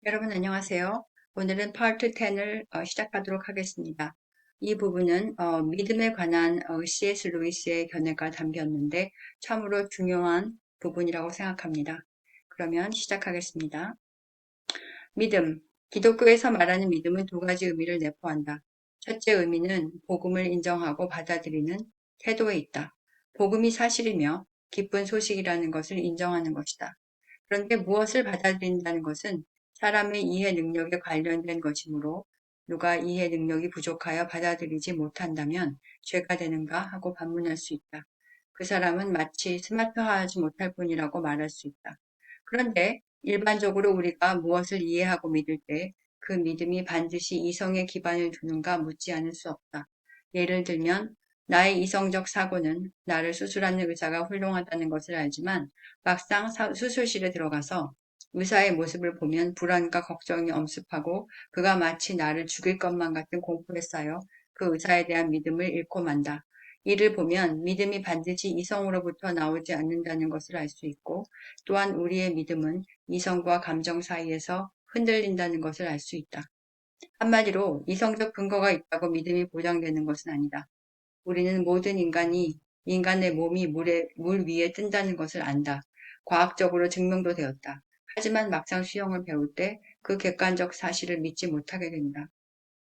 여러분 안녕하세요. 오늘은 파트 10을 시작하도록 하겠습니다. 이 부분은 믿음에 관한 C.S. 루이스의 견해가 담겼는데 참으로 중요한 부분이라고 생각합니다. 그러면 시작하겠습니다. 믿음. 기독교에서 말하는 믿음은 두 가지 의미를 내포한다. 첫째 의미는 복음을 인정하고 받아들이는 태도에 있다. 복음이 사실이며 기쁜 소식이라는 것을 인정하는 것이다. 그런데 무엇을 받아들인다는 것은 사람의 이해 능력에 관련된 것이므로 누가 이해 능력이 부족하여 받아들이지 못한다면 죄가 되는가 하고 반문할 수 있다. 그 사람은 마치 스마트하지 못할 뿐이라고 말할 수 있다. 그런데 일반적으로 우리가 무엇을 이해하고 믿을 때 그 믿음이 반드시 이성에 기반을 두는가 묻지 않을 수 없다. 예를 들면 나의 이성적 사고는 나를 수술하는 의사가 훌륭하다는 것을 알지만 막상 수술실에 들어가서 의사의 모습을 보면 불안과 걱정이 엄습하고 그가 마치 나를 죽일 것만 같은 공포에 쌓여 그 의사에 대한 믿음을 잃고 만다. 이를 보면 믿음이 반드시 이성으로부터 나오지 않는다는 것을 알 수 있고 또한 우리의 믿음은 이성과 감정 사이에서 흔들린다는 것을 알 수 있다. 한마디로 이성적 근거가 있다고 믿음이 보장되는 것은 아니다. 우리는 모든 인간의 몸이 물 위에 뜬다는 것을 안다. 과학적으로 증명도 되었다. 하지만 막상 수영을 배울 때 그 객관적 사실을 믿지 못하게 된다.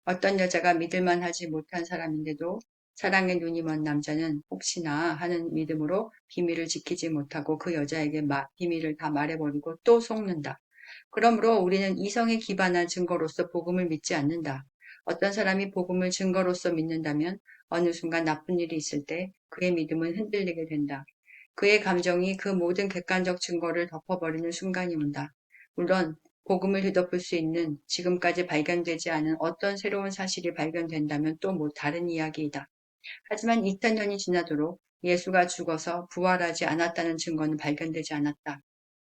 어떤 여자가 믿을만 하지 못한 사람인데도 사랑에 눈이 먼 남자는 혹시나 하는 믿음으로 비밀을 지키지 못하고 그 여자에게 비밀을 다 말해버리고 또 속는다. 그러므로 우리는 이성에 기반한 증거로서 복음을 믿지 않는다. 어떤 사람이 복음을 증거로서 믿는다면 어느 순간 나쁜 일이 있을 때 그의 믿음은 흔들리게 된다. 그의 감정이 그 모든 객관적 증거를 덮어버리는 순간이 온다. 물론 복음을 뒤덮을 수 있는 지금까지 발견되지 않은 어떤 새로운 사실이 발견된다면 또 다른 이야기이다. 하지만 2000년이 지나도록 예수가 죽어서 부활하지 않았다는 증거는 발견되지 않았다.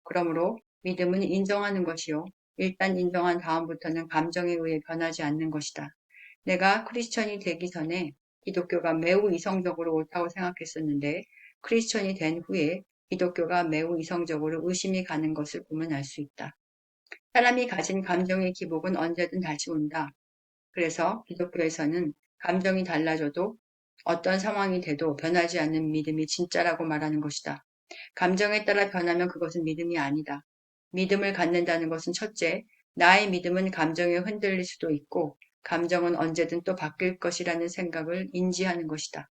그러므로 믿음은 인정하는 것이요. 일단 인정한 다음부터는 감정에 의해 변하지 않는 것이다. 내가 크리스천이 되기 전에 기독교가 매우 이성적으로 옳다고 생각했었는데 크리스천이 된 후에 기독교가 매우 이성적으로 의심이 가는 것을 보면 알 수 있다. 사람이 가진 감정의 기복은 언제든 다시 온다. 그래서 기독교에서는 감정이 달라져도 어떤 상황이 돼도 변하지 않는 믿음이 진짜라고 말하는 것이다. 감정에 따라 변하면 그것은 믿음이 아니다. 믿음을 갖는다는 것은 첫째, 나의 믿음은 감정에 흔들릴 수도 있고 감정은 언제든 또 바뀔 것이라는 생각을 인지하는 것이다.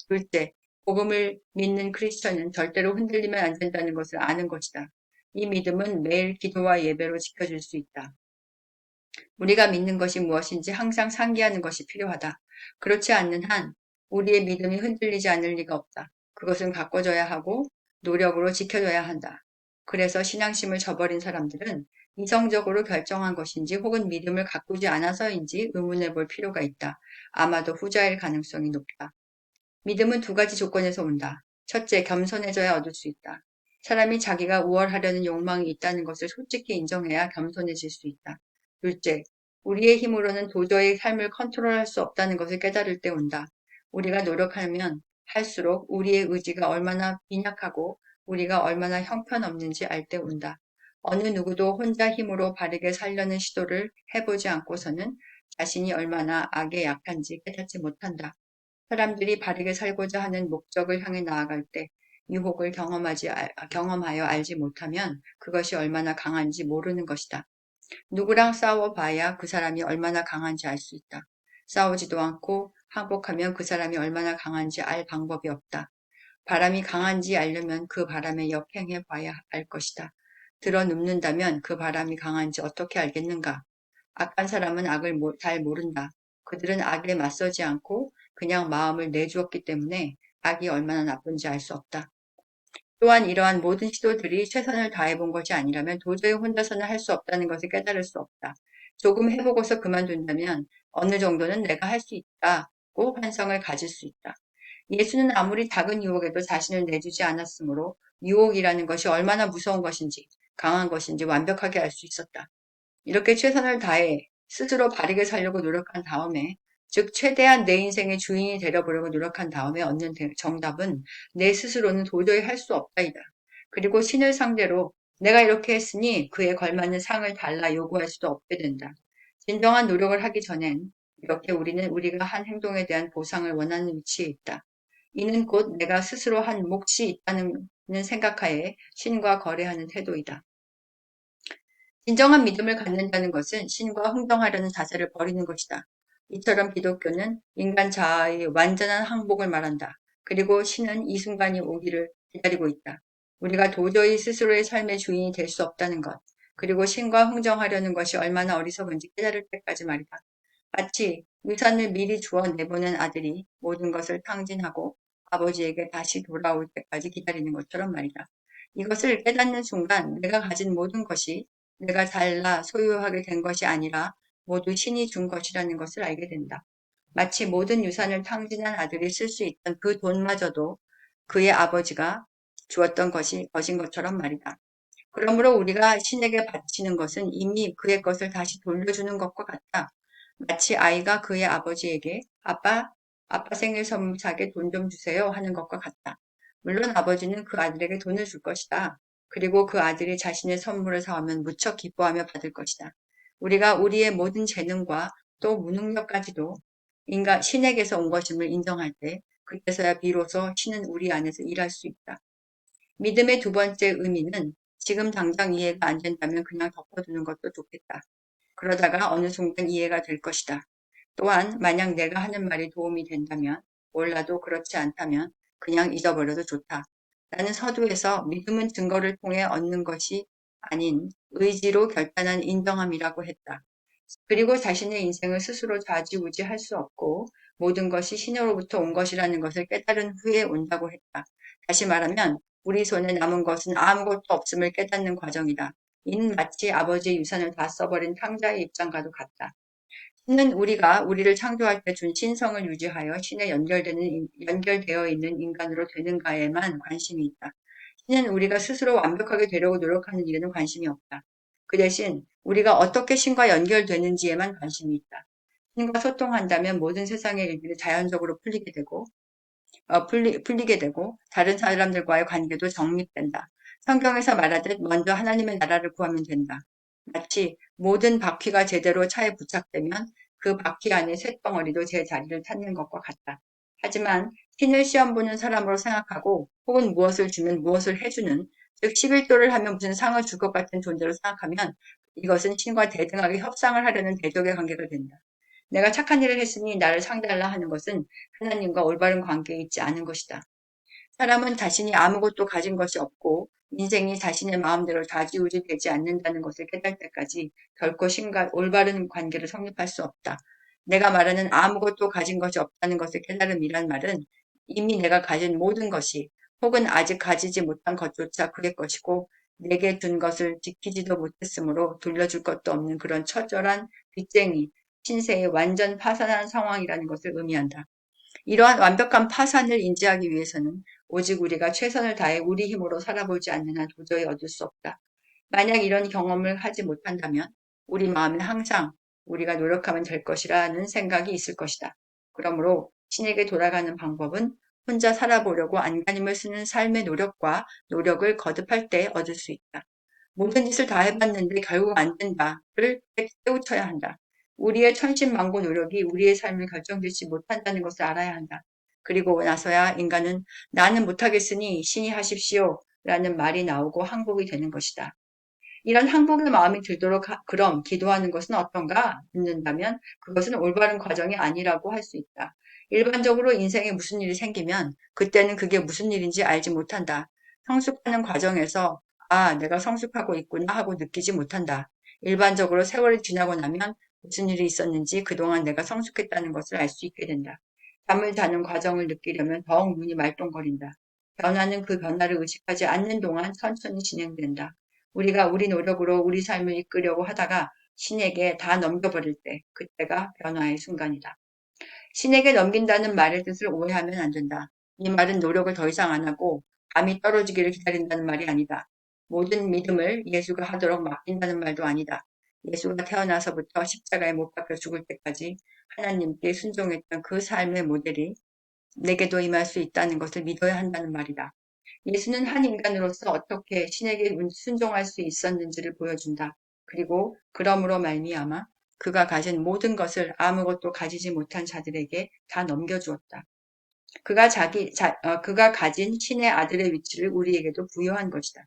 둘째, 복음을 믿는 크리스천은 절대로 흔들리면 안 된다는 것을 아는 것이다. 이 믿음은 매일 기도와 예배로 지켜줄 수 있다. 우리가 믿는 것이 무엇인지 항상 상기하는 것이 필요하다. 그렇지 않는 한 우리의 믿음이 흔들리지 않을 리가 없다. 그것은 가꿔져야 하고 노력으로 지켜져야 한다. 그래서 신앙심을 저버린 사람들은 이성적으로 결정한 것인지 혹은 믿음을 가꾸지 않아서인지 의문해 볼 필요가 있다. 아마도 후자일 가능성이 높다. 믿음은 두 가지 조건에서 온다. 첫째, 겸손해져야 얻을 수 있다. 사람이 자기가 우월하려는 욕망이 있다는 것을 솔직히 인정해야 겸손해질 수 있다. 둘째, 우리의 힘으로는 도저히 삶을 컨트롤할 수 없다는 것을 깨달을 때 온다. 우리가 노력하면 할수록 우리의 의지가 얼마나 빈약하고 우리가 얼마나 형편없는지 알 때 온다. 어느 누구도 혼자 힘으로 바르게 살려는 시도를 해보지 않고서는 자신이 얼마나 악에 약한지 깨닫지 못한다. 사람들이 바르게 살고자 하는 목적을 향해 나아갈 때 유혹을 경험하여 알지 못하면 그것이 얼마나 강한지 모르는 것이다. 누구랑 싸워봐야 그 사람이 얼마나 강한지 알 수 있다. 싸우지도 않고 항복하면 그 사람이 얼마나 강한지 알 방법이 없다. 바람이 강한지 알려면 그 바람에 역행해 봐야 알 것이다. 들어 눕는다면 그 바람이 강한지 어떻게 알겠는가? 악한 사람은 악을 잘 모른다. 그들은 악에 맞서지 않고 그냥 마음을 내주었기 때문에 악이 얼마나 나쁜지 알 수 없다. 또한 이러한 모든 시도들이 최선을 다해본 것이 아니라면 도저히 혼자서는 할 수 없다는 것을 깨달을 수 없다. 조금 해보고서 그만둔다면 어느 정도는 내가 할 수 있다고 환상을 가질 수 있다. 예수는 아무리 작은 유혹에도 자신을 내주지 않았으므로 유혹이라는 것이 얼마나 무서운 것인지 강한 것인지 완벽하게 알 수 있었다. 이렇게 최선을 다해 스스로 바르게 살려고 노력한 다음에, 즉 최대한 내 인생의 주인이 되려보려고 노력한 다음에 얻는 정답은 내 스스로는 도저히 할 수 없다이다. 그리고 신을 상대로 내가 이렇게 했으니 그에 걸맞는 상을 달라 요구할 수도 없게 된다. 진정한 노력을 하기 전엔 이렇게 우리는 우리가 한 행동에 대한 보상을 원하는 위치에 있다. 이는 곧 내가 스스로 한 몫이 있다는 생각하에 신과 거래하는 태도이다. 진정한 믿음을 갖는다는 것은 신과 흥정하려는 자세를 버리는 것이다. 이처럼 기독교는 인간 자아의 완전한 항복을 말한다. 그리고 신은 이 순간이 오기를 기다리고 있다. 우리가 도저히 스스로의 삶의 주인이 될 수 없다는 것, 그리고 신과 흥정하려는 것이 얼마나 어리석은지 깨달을 때까지 말이다. 마치 유산을 미리 주어 내보낸 아들이 모든 것을 탕진하고 아버지에게 다시 돌아올 때까지 기다리는 것처럼 말이다. 이것을 깨닫는 순간 내가 가진 모든 것이 내가 잘나 소유하게 된 것이 아니라 모두 신이 준 것이라는 것을 알게 된다. 마치 모든 유산을 탕진한 아들이 쓸 수 있던 그 돈마저도 그의 아버지가 주었던 것인 것처럼 말이다. 그러므로 우리가 신에게 바치는 것은 이미 그의 것을 다시 돌려주는 것과 같다. 마치 아이가 그의 아버지에게 아빠 생일 선물 사게 돈 좀 주세요 하는 것과 같다. 물론 아버지는 그 아들에게 돈을 줄 것이다. 그리고 그 아들이 자신의 선물을 사오면 무척 기뻐하며 받을 것이다. 우리가 우리의 모든 재능과 또 무능력까지도 신에게서 온 것임을 인정할 때 그때서야 비로소 신은 우리 안에서 일할 수 있다. 믿음의 두 번째 의미는 지금 당장 이해가 안 된다면 그냥 덮어두는 것도 좋겠다. 그러다가 어느 순간 이해가 될 것이다. 또한 만약 내가 하는 말이 도움이 된다면, 몰라도 그렇지 않다면 그냥 잊어버려도 좋다. 나는 서두에서 믿음은 증거를 통해 얻는 것이 아닌 의지로 결단한 인정함이라고 했다. 그리고 자신의 인생을 스스로 좌지우지할 수 없고 모든 것이 신으로부터 온 것이라는 것을 깨달은 후에 온다고 했다. 다시 말하면 우리 손에 남은 것은 아무것도 없음을 깨닫는 과정이다. 이는 마치 아버지의 유산을 다 써버린 탕자의 입장과도 같다. 신은 우리가 우리를 창조할 때 준 신성을 유지하여 신에 연결되어 있는 인간으로 되는가에만 관심이 있다. 신은 우리가 스스로 완벽하게 되려고 노력하는 일에는 관심이 없다. 그 대신 우리가 어떻게 신과 연결되는지에만 관심이 있다. 신과 소통한다면 모든 세상의 일들이 자연적으로 풀리게 되고 다른 사람들과의 관계도 정립된다. 성경에서 말하듯 먼저 하나님의 나라를 구하면 된다. 마치 모든 바퀴가 제대로 차에 부착되면 그 바퀴 안에 쇳덩어리도 제 자리를 찾는 것과 같다. 하지만 신을 시험 보는 사람으로 생각하고 혹은 무엇을 주면 무엇을 해주는 즉 11조를 하면 무슨 상을 줄 것 같은 존재로 생각하면 이것은 신과 대등하게 협상을 하려는 대적의 관계가 된다. 내가 착한 일을 했으니 나를 상달라 하는 것은 하나님과 올바른 관계에 있지 않은 것이다. 사람은 자신이 아무것도 가진 것이 없고 인생이 자신의 마음대로 좌지우지 되지 않는다는 것을 깨달을 때까지 결코 신과 올바른 관계를 성립할 수 없다. 내가 말하는 아무것도 가진 것이 없다는 것을 깨달음이란 말은 이미 내가 가진 모든 것이 혹은 아직 가지지 못한 것조차 그의 것이고 내게 준 것을 지키지도 못했으므로 돌려줄 것도 없는 그런 처절한 빚쟁이, 신세의 완전 파산한 상황이라는 것을 의미한다. 이러한 완벽한 파산을 인지하기 위해서는 오직 우리가 최선을 다해 우리 힘으로 살아보지 않는 한 도저히 얻을 수 없다. 만약 이런 경험을 하지 못한다면 우리 마음에 항상 우리가 노력하면 될 것이라는 생각이 있을 것이다. 그러므로 신에게 돌아가는 방법은 혼자 살아보려고 안간힘을 쓰는 삶의 노력과 노력을 거듭할 때 얻을 수 있다. 모든 짓을 다 해봤는데 결국 안 된다를 깨우쳐야 한다. 우리의 천신만고 노력이 우리의 삶을 결정짓지 못한다는 것을 알아야 한다. 그리고 나서야 인간은 나는 못하겠으니 신이 하십시오 라는 말이 나오고 항복이 되는 것이다. 이런 항복의 마음이 들도록 그럼 기도하는 것은 어떤가? 묻는다면 그것은 올바른 과정이 아니라고 할 수 있다. 일반적으로 인생에 무슨 일이 생기면 그때는 그게 무슨 일인지 알지 못한다. 성숙하는 과정에서 내가 성숙하고 있구나 하고 느끼지 못한다. 일반적으로 세월이 지나고 나면 무슨 일이 있었는지 그동안 내가 성숙했다는 것을 알 수 있게 된다. 잠을 자는 과정을 느끼려면 더욱 눈이 말똥거린다. 변화는 그 변화를 의식하지 않는 동안 천천히 진행된다. 우리가 우리 노력으로 우리 삶을 이끌려고 하다가 신에게 다 넘겨버릴 때 그때가 변화의 순간이다. 신에게 넘긴다는 말의 뜻을 오해하면 안 된다. 이 말은 노력을 더 이상 안 하고 감이 떨어지기를 기다린다는 말이 아니다. 모든 믿음을 예수가 하도록 맡긴다는 말도 아니다. 예수가 태어나서부터 십자가에 못 박혀 죽을 때까지 하나님께 순종했던 그 삶의 모델이 내게도 임할 수 있다는 것을 믿어야 한다는 말이다. 예수는 한 인간으로서 어떻게 신에게 순종할 수 있었는지를 보여준다. 그리고 그러므로 말미암아 그가 가진 모든 것을 아무것도 가지지 못한 자들에게 다 넘겨주었다. 그가 가진 신의 아들의 위치를 우리에게도 부여한 것이다.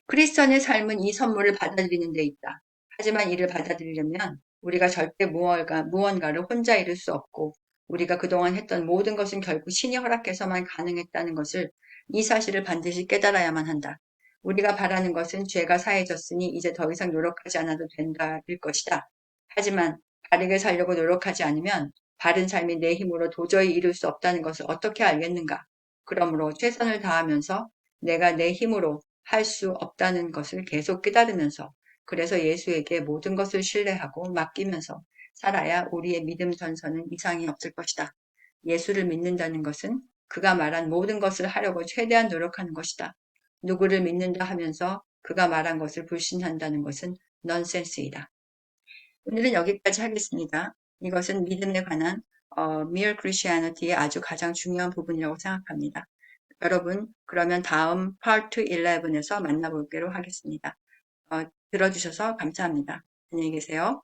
크리스천의 삶은 이 선물을 받아들이는 데 있다. 하지만 이를 받아들이려면 우리가 절대 무언가를 혼자 이룰 수 없고 우리가 그동안 했던 모든 것은 결국 신이 허락해서만 가능했다는 것을 이 사실을 반드시 깨달아야만 한다. 우리가 바라는 것은 죄가 사해졌으니 이제 더 이상 노력하지 않아도 된다일 것이다. 하지만 바르게 살려고 노력하지 않으면 바른 삶이 내 힘으로 도저히 이룰 수 없다는 것을 어떻게 알겠는가? 그러므로 최선을 다하면서 내가 내 힘으로 할 수 없다는 것을 계속 깨달으면서 그래서 예수에게 모든 것을 신뢰하고 맡기면서 살아야 우리의 믿음 전선은 이상이 없을 것이다. 예수를 믿는다는 것은 그가 말한 모든 것을 하려고 최대한 노력하는 것이다. 누구를 믿는다 하면서 그가 말한 것을 불신한다는 것은 넌센스이다. 오늘은 여기까지 하겠습니다. 이것은 믿음에 관한 Mere Christianity의 아주 가장 중요한 부분이라고 생각합니다. 여러분, 그러면 다음 파트 11에서 만나보기로 하겠습니다. 들어주셔서 감사합니다. 안녕히 계세요.